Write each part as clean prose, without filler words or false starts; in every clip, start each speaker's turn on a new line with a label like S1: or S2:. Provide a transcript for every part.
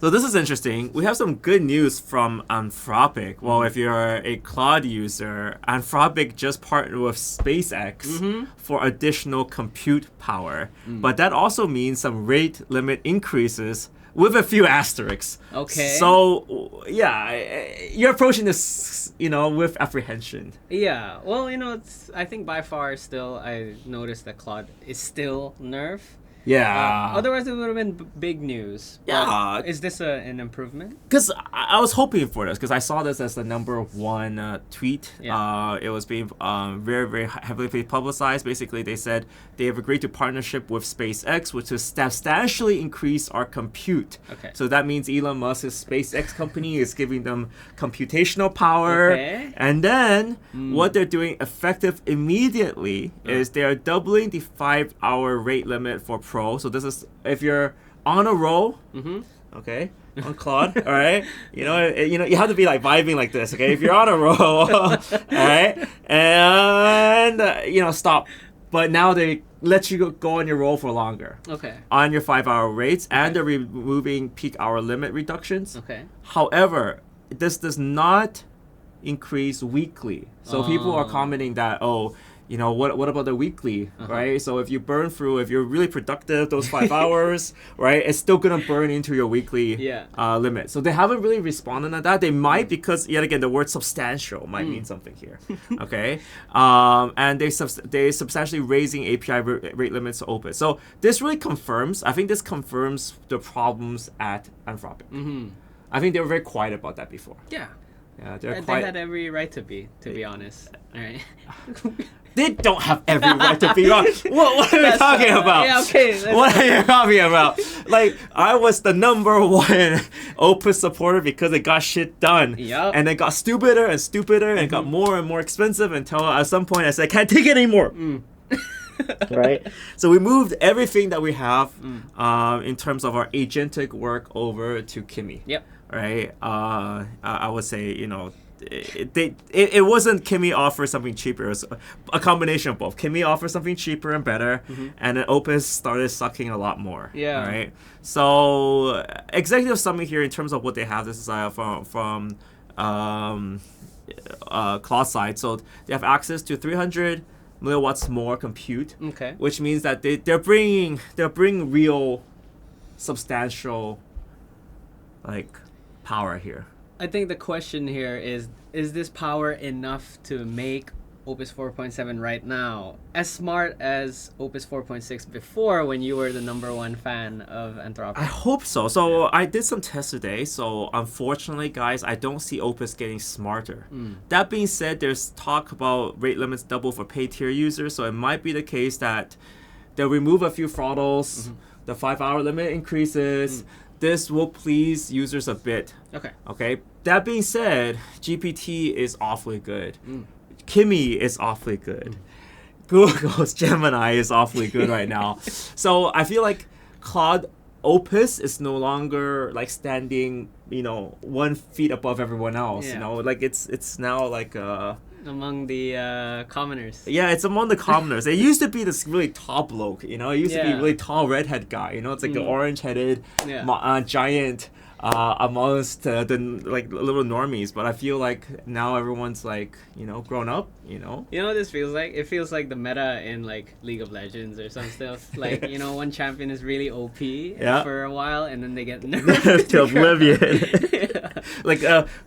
S1: So this is interesting. We have some good news from Anthropic. Well, if you're a Claude user, Anthropic just partnered with SpaceX for additional compute power. But that also means some rate limit increases with a few asterisks.
S2: Okay.
S1: So, yeah, you're approaching this, with apprehension.
S2: Yeah. Well, I think by far still, I noticed that Claude is still nerfed.
S1: Yeah.
S2: Otherwise, it would have been big news.
S1: Yeah.
S2: Is this an improvement?
S1: Because I was hoping for this, because I saw this as the number one tweet.
S2: Yeah.
S1: It was being very, very heavily publicized. Basically, they said they have agreed to partnership with SpaceX, which will substantially increase our compute.
S2: Okay.
S1: So that means Elon Musk's SpaceX company is giving them computational power.
S2: Okay.
S1: And then what they're doing effective immediately is they're doubling the 5-hour rate limit for Pro. So this is if you're on a roll, okay, on Claude, all right. You have to be like vibing like this, okay. If you're on a roll, all right, and stop. But now they let you go on your roll for longer.
S2: Okay.
S1: On your 5-hour rates, and they're removing peak hour limit reductions.
S2: Okay.
S1: However, this does not increase weekly. So people are commenting that, what about the weekly, right? So if you burn through, if you're really productive, those 5 hours, right, it's still going to burn into your weekly limit. So they haven't really responded to that. They might, because, yet again, the word substantial might mean something here, okay? And they substantially raising API rate limits to Opus. So this really confirms, I think this confirms the problems at Anthropic. I think they were very quiet about that before.
S2: Yeah.
S1: Yeah,
S2: They had every right to be honest. All right.
S1: They don't have every right to be wrong. What are you talking about?
S2: Yeah, okay.
S1: What are you talking about? Like, I was the number one Opus supporter because it got shit done.
S2: Yep.
S1: And it got stupider and stupider and got more and more expensive until at some point I said, I can't take it anymore. Right? So we moved everything that we have in terms of our agentic work over to Kimi.
S2: Yep.
S1: Right? I would say, it wasn't Kimi offers something cheaper. It was a combination of both. Kimi offers something cheaper and better, and then Opus started sucking a lot more.
S2: Yeah.
S1: Right? So, executive summary here in terms of what they have. This is from Claude side. So they have access to 300 milliwatts more compute.
S2: Okay.
S1: Which means that they're bringing real, substantial, power here.
S2: I think the question here is this power enough to make Opus 4.7 right now as smart as Opus 4.6 before, when you were the number one fan of Anthropic?
S1: I hope so. So I did some tests today. So unfortunately, guys, I don't see Opus getting smarter. That being said, there's talk about rate limits double for paid tier users. So it might be the case that they'll remove a few throttles, the 5-hour limit increases. This will please users a bit. Okay. That being said, GPT is awfully good. Kimi is awfully good. Google's Gemini is awfully good right now. So I feel like Claude Opus is no longer standing, 1 feet above everyone else.
S2: Yeah.
S1: It's now
S2: among the commoners.
S1: Yeah, it's among the commoners. It used to be this really tall bloke, It used to be a really tall redhead guy, It's like the orange-headed giant amongst the little normies. But I feel like now everyone's grown up,
S2: You know what this feels like? It feels like the meta in League of Legends or some stuff. One champion is really OP for a while, and then they get nerfed
S1: to oblivion.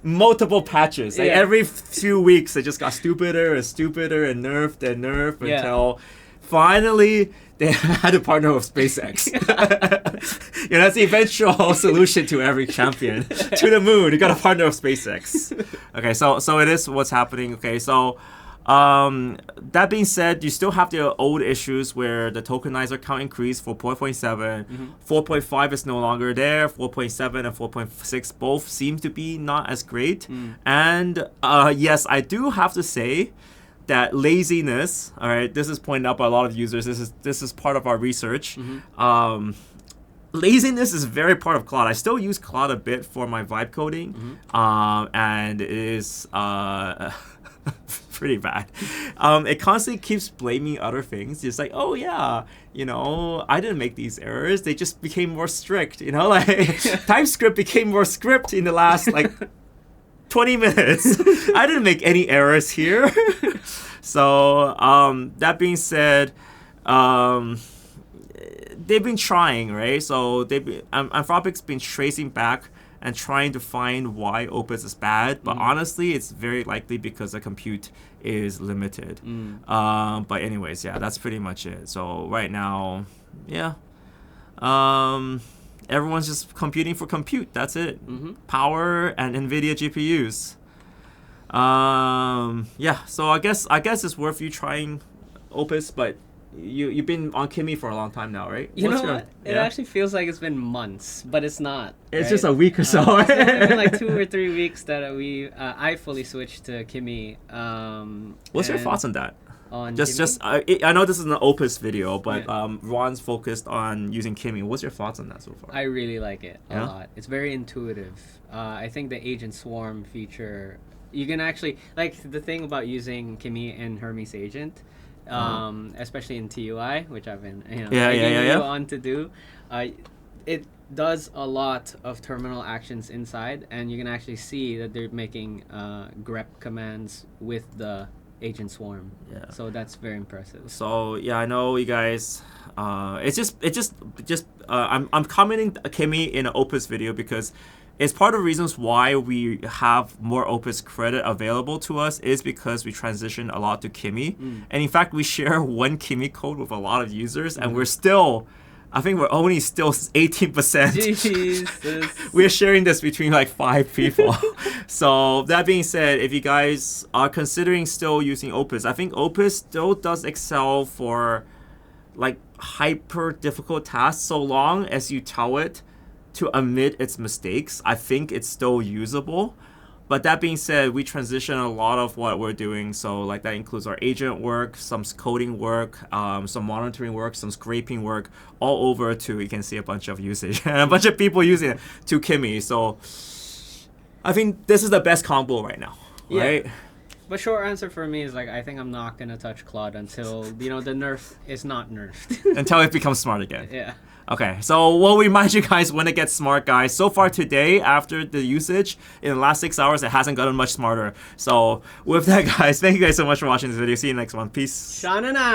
S1: Multiple patches. Every few weeks, it just got stupider and stupider and nerfed until finally they had to partner with SpaceX. That's the eventual solution to every champion. To the moon, you got to partner with SpaceX. Okay, so it is what's happening. Okay, so that being said, you still have the old issues where the tokenizer count increased for 4.7. 4.5 is no longer there. 4.7 and 4.6 both seem to be not as great. And yes, I do have to say that laziness, all right, this is pointed out by a lot of users. This is part of our research. Laziness is very part of Claude. I still use Claude a bit for my vibe coding, and it is pretty bad. It constantly keeps blaming other things. It's like, oh yeah, I didn't make these errors. They just became more strict. Like TypeScript became more script in the last 20 minutes. I didn't make any errors here. So that being said, they've been trying, right? So Anthropic's been tracing back and trying to find why Opus is bad, but honestly, it's very likely because the compute is limited. But anyways, yeah, that's pretty much it. So right now, yeah, everyone's just computing for compute. That's it. Power and NVIDIA GPUs. Yeah. So I guess it's worth you trying Opus, but you've been on Kimi for a long time now, right?
S2: You know what? It actually feels like it's been months, but it's not.
S1: It's just a week or so.
S2: It's been like 2 or 3 weeks that I fully switched to Kimi.
S1: What's your thoughts on that?
S2: On
S1: I know this is an Opus video, but Ron's focused on using Kimi. What's your thoughts on that so far?
S2: I really like it a lot. It's very intuitive. I think the Agent Swarm feature, you can actually, like the thing about using Kimi and Hermes Agent, especially in TUI, which I've been on to do, it does a lot of terminal actions inside, and you can actually see that they're making grep commands with the Agent Swarm. Yeah. So that's very impressive.
S1: So yeah, I know you guys. It's just I'm commenting Kimi in an Opus video because it's part of the reasons why we have more Opus credit available to us is because we transition a lot to Kimi. And in fact, we share one Kimi code with a lot of users, and we're still, I think we're only still 18%.
S2: Jesus.
S1: We're sharing this between like 5 people. So that being said, if you guys are considering still using Opus, I think Opus still does excel for like hyper difficult tasks so long as you tell it to admit its mistakes. I think it's still usable. But that being said, we transition a lot of what we're doing. So like that includes our agent work, some coding work, some monitoring work, some scraping work, all over to, you can see a bunch of usage and a bunch of people using it to Kimi. So I think this is the best combo right now, right?
S2: But short answer for me is like, I think I'm not going to touch Claude until, the nerf is not nerfed.
S1: Until it becomes smart again.
S2: Yeah.
S1: Okay, so we'll remind you guys when it gets smart, guys. So far today, after the usage, in the last 6 hours, it hasn't gotten much smarter. So with that, guys, thank you guys so much for watching this video. See you next one. Peace.
S2: Shanana.